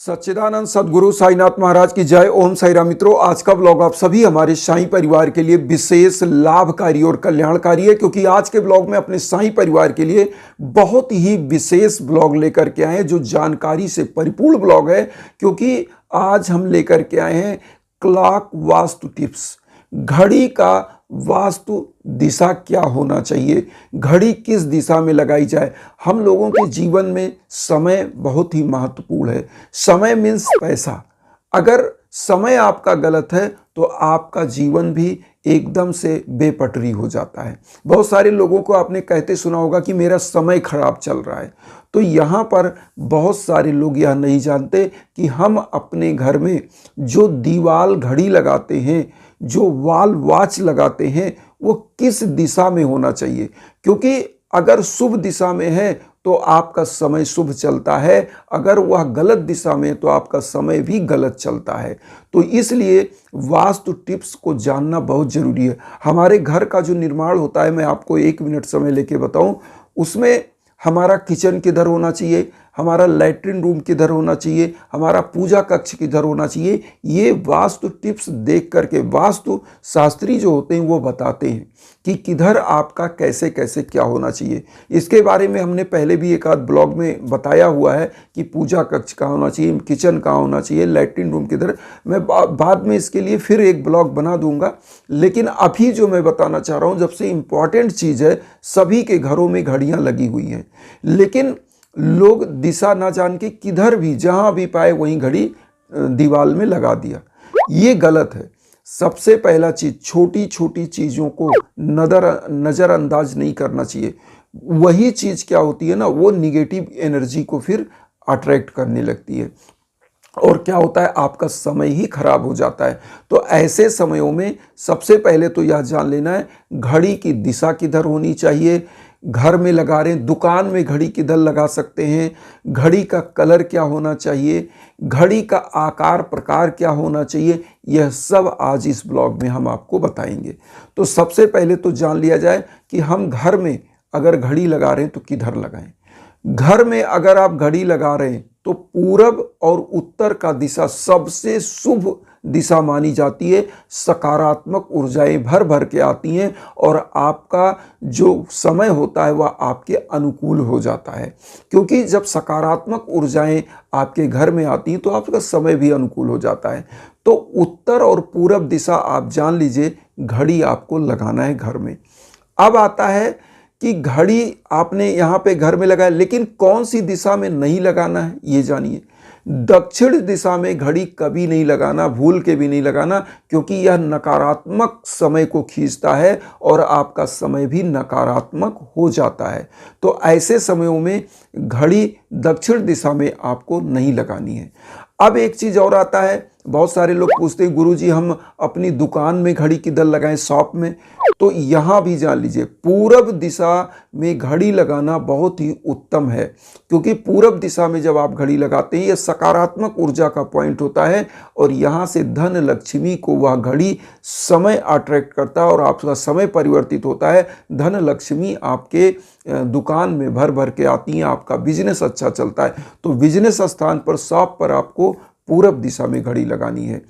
सच्चिदानंद सदगुरु साईनाथ महाराज की जय। ओम साई राम। मित्रों, आज का ब्लॉग आप सभी हमारे साईं परिवार के लिए विशेष लाभकारी और कल्याणकारी है, क्योंकि आज के ब्लॉग में अपने साईं परिवार के लिए बहुत ही विशेष ब्लॉग लेकर के आए हैं, जो जानकारी से परिपूर्ण ब्लॉग है। क्योंकि आज हम लेकर के आए हैं क्लॉक वास्तु टिप्स। घड़ी का वास्तु दिशा क्या होना चाहिए, घड़ी किस दिशा में लगाई जाए। हम लोगों के जीवन में समय बहुत ही महत्वपूर्ण है। समय मीन्स पैसा। अगर समय आपका गलत है तो आपका जीवन भी एकदम से बेपटरी हो जाता है। बहुत सारे लोगों को आपने कहते सुना होगा कि मेरा समय खराब चल रहा है। तो यहाँ पर बहुत सारे लोग यह नहीं जानते कि हम अपने घर में जो दीवाल घड़ी लगाते हैं, जो वॉल वॉच लगाते हैं, वो किस दिशा में होना चाहिए। क्योंकि अगर शुभ दिशा में है तो आपका समय शुभ चलता है, अगर वह गलत दिशा में तो आपका समय भी गलत चलता है। तो इसलिए वास्तु टिप्स को जानना बहुत ज़रूरी है। हमारे घर का जो निर्माण होता है, मैं आपको 1 मिनट समय लेके बताऊं, उसमें हमारा किचन किधर होना चाहिए, हमारा लैट्रिन रूम किधर होना चाहिए, हमारा पूजा कक्ष किधर होना चाहिए, ये वास्तु टिप्स देख करके वास्तु शास्त्री जो होते हैं वो बताते हैं कि किधर आपका कैसे कैसे क्या होना चाहिए। इसके बारे में हमने पहले भी एक आध ब्लॉग में बताया हुआ है कि पूजा कक्ष कहाँ होना चाहिए, किचन कहाँ होना चाहिए, लैट्रिन रूम किधर। मैं बाद में इसके लिए फिर एक ब्लॉग बना दूंगा। लेकिन अभी जो मैं बताना चाह रहा हूँ, सबसे इम्पॉर्टेंट चीज़ है, सभी के घरों में घड़ियाँ लगी हुई हैं, लेकिन लोग दिशा ना जान के किधर भी जहां भी पाए वहीं घड़ी दीवाल में लगा दिया। ये गलत है। सबसे पहला चीज, छोटी छोटी चीजों को नजरअंदाज नहीं करना चाहिए। वही चीज क्या होती है ना, वो निगेटिव एनर्जी को फिर अट्रैक्ट करने लगती है और क्या होता है, आपका समय ही खराब हो जाता है। तो ऐसे समयों में सबसे पहले तो यह जान लेना है घड़ी की दिशा किधर होनी चाहिए। घर में लगा रहे हैं, दुकान में घड़ी किधर लगा सकते हैं, घड़ी का कलर क्या होना चाहिए, घड़ी का आकार प्रकार क्या होना चाहिए, यह सब आज इस ब्लॉग में हम आपको बताएंगे। तो सबसे पहले तो जान लिया जाए कि हम घर में अगर घड़ी लगा रहे हैं तो किधर लगाएं। घर में अगर आप घड़ी लगा रहे हैं तो पूरब और उत्तर का दिशा सबसे शुभ दिशा मानी जाती है। सकारात्मक ऊर्जाएं भर भर के आती हैं और आपका जो समय होता है वह आपके अनुकूल हो जाता है। क्योंकि जब सकारात्मक ऊर्जाएं आपके घर में आती हैं तो आपका समय भी अनुकूल हो जाता है। तो उत्तर और पूरब दिशा आप जान लीजिए, घड़ी आपको लगाना है घर में। अब आता है कि घड़ी आपने यहाँ पे घर में लगाया, लेकिन कौन सी दिशा में नहीं लगाना है ये जानिए। दक्षिण दिशा में घड़ी कभी नहीं लगाना, भूल के भी नहीं लगाना, क्योंकि यह नकारात्मक समय को खींचता है और आपका समय भी नकारात्मक हो जाता है। तो ऐसे समयों में घड़ी दक्षिण दिशा में आपको नहीं लगानी है। अब एक चीज़ और आता है, बहुत सारे लोग पूछते हैं गुरुजी हम अपनी दुकान में घड़ी किधर लगाएं, शॉप में। तो यहाँ भी जान लीजिए पूरब दिशा में घड़ी लगाना बहुत ही उत्तम है, क्योंकि पूरब दिशा में जब आप घड़ी लगाते हैं यह सकारात्मक ऊर्जा का पॉइंट होता है और यहाँ से धन लक्ष्मी को वह घड़ी समय अट्रैक्ट करता है और आपका समय परिवर्तित होता है। धन लक्ष्मी आपके दुकान में भर भर के आती हैं, आपका बिजनेस अच्छा चलता है। तो बिजनेस स्थान पर, शॉप पर आपको पूरब दिशा में घड़ी लगानी है।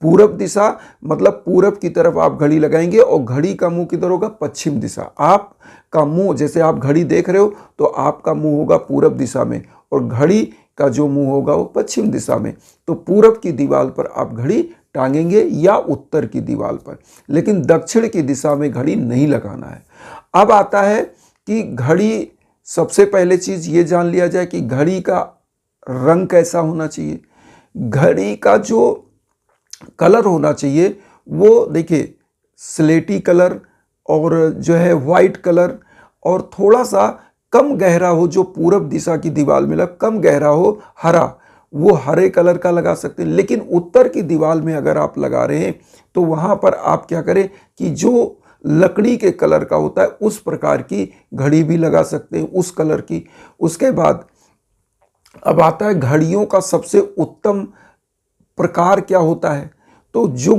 पूरब दिशा मतलब पूरब की तरफ आप घड़ी लगाएंगे और घड़ी का मुंह किधर होगा, पश्चिम दिशा। आपका मुंह, जैसे आप घड़ी देख रहे हो तो आपका मुंह होगा पूरब दिशा में और घड़ी का जो मुंह होगा वो पश्चिम दिशा में। तो पूरब की दीवार पर आप घड़ी टांगेंगे या उत्तर की दीवार पर, लेकिन दक्षिण की दिशा में घड़ी नहीं लगाना है। अब आता है कि घड़ी, सबसे पहले चीज ये जान लिया जाए कि घड़ी का रंग कैसा होना चाहिए। घड़ी का जो कलर होना चाहिए वो देखिए स्लेटी कलर और जो है वाइट कलर, और थोड़ा सा कम गहरा हो, जो पूरब दिशा की दीवार में लग कम गहरा हो, हरा, वो हरे कलर का लगा सकते हैं। लेकिन उत्तर की दीवार में अगर आप लगा रहे हैं तो वहाँ पर आप क्या करें कि जो लकड़ी के कलर का होता है उस प्रकार की घड़ी भी लगा सकते हैं, उस कलर की। उसके बाद अब आता है घड़ियों का सबसे उत्तम प्रकार क्या होता है। तो जो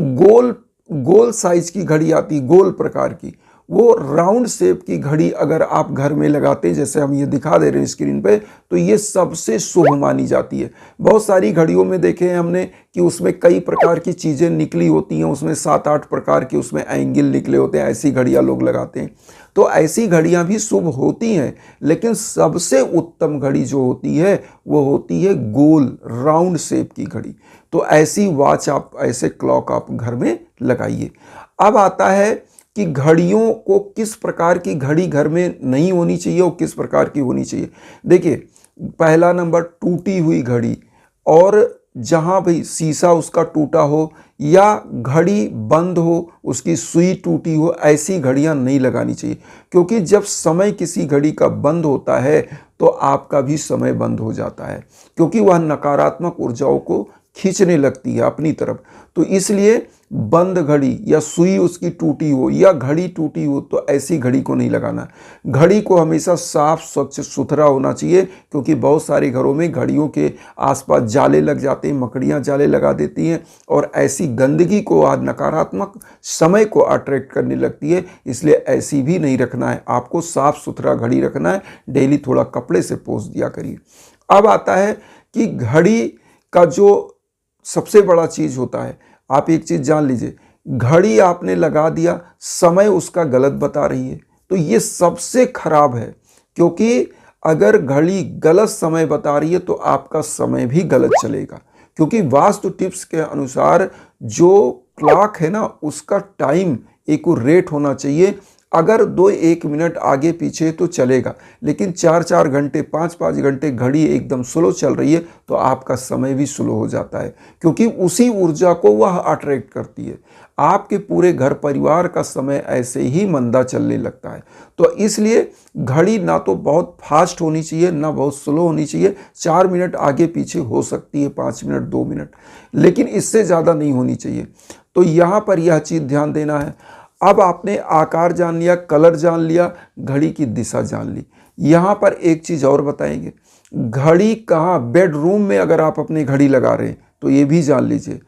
गोल साइज की घड़ी आती है, गोल प्रकार की, वो राउंड शेप की घड़ी अगर आप घर में लगाते हैं, जैसे हम ये दिखा दे रहे हैं स्क्रीन पे, तो ये सबसे शुभ मानी जाती है। बहुत सारी घड़ियों में देखे हैं हमने कि उसमें कई प्रकार की चीज़ें निकली होती हैं, उसमें 7-8 प्रकार के उसमें एंगल निकले होते हैं, ऐसी घड़ियाँ लोग लगाते हैं। तो ऐसी घड़ियाँ भी शुभ होती हैं, लेकिन सबसे उत्तम घड़ी जो होती है वो होती है गोल राउंड शेप की घड़ी। तो ऐसी वॉच आप, ऐसे क्लॉक आप घर में लगाइए। अब आता है कि घड़ियों को किस प्रकार की घड़ी घर में नहीं होनी चाहिए और किस प्रकार की होनी चाहिए। देखिए, पहला नंबर टूटी हुई घड़ी, और जहाँ भी शीशा उसका टूटा हो या घड़ी बंद हो, उसकी सुई टूटी हो, ऐसी घड़ियाँ नहीं लगानी चाहिए। क्योंकि जब समय किसी घड़ी का बंद होता है तो आपका भी समय बंद हो जाता है, क्योंकि वह नकारात्मक ऊर्जाओं को खींचने लगती है अपनी तरफ। तो इसलिए बंद घड़ी या सुई उसकी टूटी हो या घड़ी टूटी हो तो ऐसी घड़ी को नहीं लगाना। घड़ी को हमेशा साफ स्वच्छ सुथरा होना चाहिए, क्योंकि बहुत सारे घरों में घड़ियों के आसपास जाले लग जाते हैं, मकड़ियां जाले लगा देती हैं और ऐसी गंदगी को, आज नकारात्मक समय को अट्रैक्ट करने लगती है। इसलिए ऐसी भी नहीं रखना है, आपको साफ सुथरा घड़ी रखना है। डेली थोड़ा कपड़े से पोंछ दिया करिए। अब आता है कि घड़ी का जो सबसे बड़ा चीज होता है, आप एक चीज जान लीजिए, घड़ी आपने लगा दिया, समय उसका गलत बता रही है, तो ये सबसे खराब है। क्योंकि अगर घड़ी गलत समय बता रही है तो आपका समय भी गलत चलेगा। क्योंकि वास्तु टिप्स के अनुसार जो क्लॉक है ना, उसका टाइम एक्यूरेट होना चाहिए। अगर 2-1 मिनट आगे पीछे तो चलेगा, लेकिन 4-4 घंटे, 5-5 घंटे घड़ी एकदम स्लो चल रही है तो आपका समय भी स्लो हो जाता है, क्योंकि उसी ऊर्जा को वह अट्रैक्ट करती है। आपके पूरे घर परिवार का समय ऐसे ही मंदा चलने लगता है। तो इसलिए घड़ी ना तो बहुत फास्ट होनी चाहिए, ना बहुत स्लो होनी चाहिए। 4 मिनट आगे पीछे हो सकती है, 5 मिनट, 2 मिनट, लेकिन इससे ज़्यादा नहीं होनी चाहिए। तो यहाँ पर यह चीज़ ध्यान देना है। अब आपने आकार जान लिया, कलर जान लिया, घड़ी की दिशा जान ली। यहाँ पर एक चीज़ और बताएंगे, घड़ी कहाँ, बेडरूम में अगर आप अपनी घड़ी लगा रहे हैं तो ये भी जान लीजिए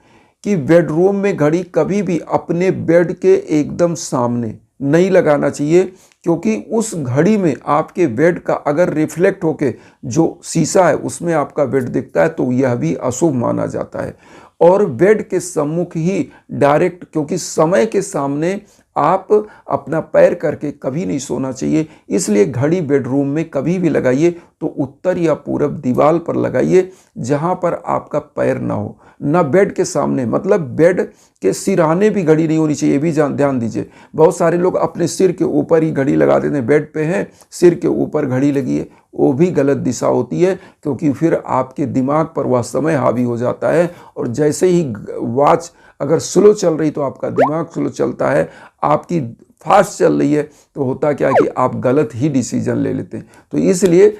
कि बेडरूम में घड़ी कभी भी अपने बेड के एकदम सामने नहीं लगाना चाहिए। क्योंकि उस घड़ी में आपके बेड का अगर रिफ्लेक्ट होके जो शीशा है उसमें आपका बेड दिखता है तो यह भी अशुभ माना जाता है। और बेड के सम्मुख ही डायरेक्ट, क्योंकि समय के सामने आप अपना पैर करके कभी नहीं सोना चाहिए। इसलिए घड़ी बेडरूम में कभी भी लगाइए तो उत्तर या पूरब दीवार पर लगाइए, जहां पर आपका पैर ना हो, ना बेड के सामने। मतलब बेड के सिरहाने भी घड़ी नहीं होनी चाहिए, ये भी ध्यान दीजिए। बहुत सारे लोग अपने सिर के ऊपर ही घड़ी लगा देते हैं, बेड पे हैं, सिर के ऊपर घड़ी लगी है, वो भी गलत दिशा होती है। क्योंकि फिर आपके दिमाग पर वह समय हावी हो जाता है, और जैसे ही वॉच अगर स्लो चल रही तो आपका दिमाग स्लो चलता है, आपकी फास्ट चल रही है तो होता क्या है कि आप गलत ही डिसीजन ले लेते हैं। तो इसलिए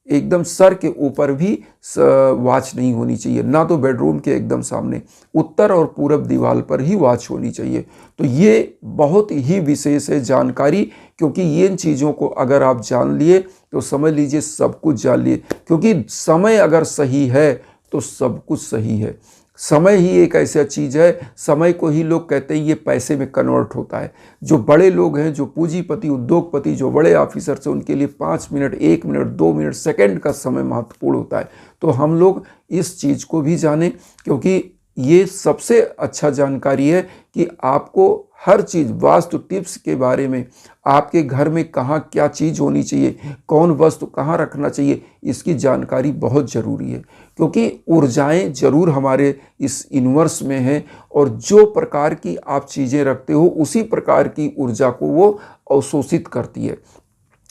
एकदम सर के ऊपर भी वॉच नहीं होनी चाहिए, ना तो बेडरूम के एकदम सामने, उत्तर और पूरब दीवार पर ही वॉच होनी चाहिए। तो ये बहुत ही विशेष है जानकारी, क्योंकि इन चीज़ों को अगर आप जान लिए तो समझ लीजिए सब कुछ जान लिए। क्योंकि समय अगर सही है तो सब कुछ सही है। समय ही एक ऐसा चीज़ है, समय को ही लोग कहते हैं ये पैसे में कन्वर्ट होता है। जो बड़े लोग हैं, जो पूंजीपति, उद्योगपति, जो बड़े ऑफिसर से, उनके लिए 5 मिनट, 1 मिनट, 2 मिनट, सेकंड का समय महत्वपूर्ण होता है। तो हम लोग इस चीज़ को भी जानें, क्योंकि ये सबसे अच्छा जानकारी है कि आपको हर चीज़ वास्तु टिप्स के बारे में, आपके घर में कहाँ क्या चीज़ होनी चाहिए, कौन वस्तु कहाँ रखना चाहिए, इसकी जानकारी बहुत ज़रूरी है। क्योंकि ऊर्जाएं जरूर हमारे इस यूनिवर्स में हैं, और जो प्रकार की आप चीज़ें रखते हो उसी प्रकार की ऊर्जा को वो अवशोषित करती है।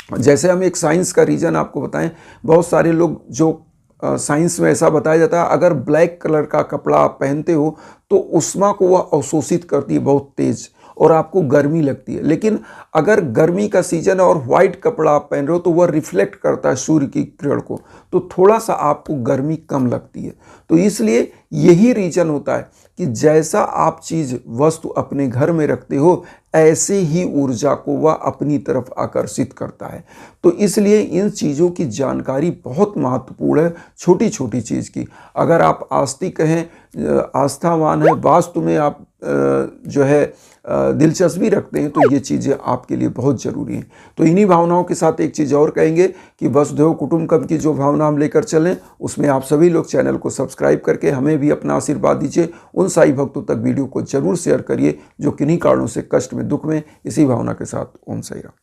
जैसे हम एक साइंस का रीज़न आपको बताएं, बहुत सारे लोग जो साइंस में ऐसा बताया जाता है, अगर ब्लैक कलर का कपड़ा आप पहनते हो तो उष्मा को वह अवशोषित करती है बहुत तेज, और आपको गर्मी लगती है। लेकिन अगर गर्मी का सीजन है और वाइट कपड़ा आप पहन रहे हो तो वह रिफ्लेक्ट करता है सूर्य की किरण को, तो थोड़ा सा आपको गर्मी कम लगती है। तो इसलिए यही रीजन होता है कि जैसा आप चीज़ वस्तु अपने घर में रखते हो, ऐसे ही ऊर्जा को वह अपनी तरफ आकर्षित करता है। तो इसलिए इन चीज़ों की जानकारी बहुत महत्वपूर्ण है, छोटी छोटी चीज़ की। अगर आप आस्तिक हैं, आस्थावान है, वास्तु में आप जो है दिलचस्पी रखते हैं तो ये चीज़ें आपके लिए बहुत ज़रूरी हैं। तो इन्हीं भावनाओं के साथ एक चीज़ और कहेंगे कि वसुधैव कुटुंबकम की जो भावना हम लेकर चलें, उसमें आप सभी लोग चैनल को सब्सक्राइब करके हमें भी अपना आशीर्वाद दीजिए। उन साई भक्तों तक वीडियो को जरूर शेयर करिए जो किन्हीं कारणों से कष्ट में, दुख में। इसी भावना के साथ ओम साई राम।